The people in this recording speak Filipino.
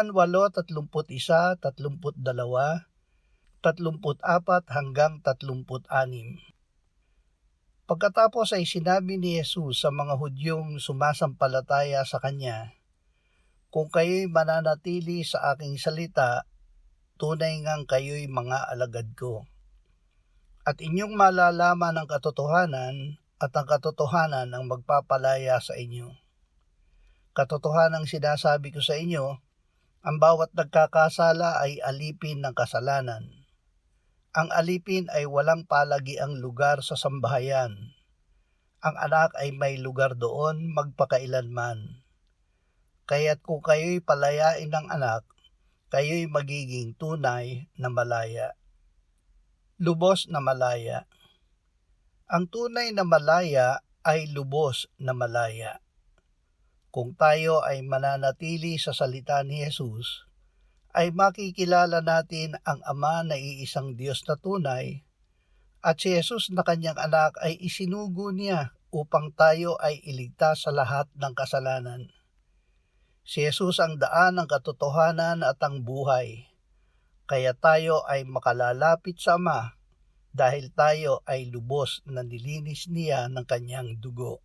Juan 8:31, 32, 34 hanggang 36. Pagkatapos ay sinabi ni Jesus sa mga Hudyong sumasampalataya sa Kanya, "Kung kayo'y mananatili sa aking salita, tunay ngang kayo'y mga alagad ko. At inyong malalaman ang katotohanan, at ang katotohanan ang magpapalaya sa inyo. Katotohanang sinasabi ko sa inyo, ang bawat nagkakasala ay alipin ng kasalanan. Ang alipin ay walang palagiang lugar sa sambahayan. Ang anak ay may lugar doon magpakailanman. Kaya't kung kayo'y palayain ng anak, kayo'y magiging tunay na malaya." Lubos na malaya. Ang tunay na malaya ay lubos na malaya. Kung tayo ay mananatili sa salita ni Jesus, ay makikilala natin ang Ama na iisang Diyos na tunay, at si Jesus na kanyang anak ay isinugo niya upang tayo ay iligtas sa lahat ng kasalanan. Si Jesus ang daan, ang katotohanan at ang buhay, kaya tayo ay makalalapit sa Ama dahil tayo ay lubos na nilinis niya ng kanyang dugo.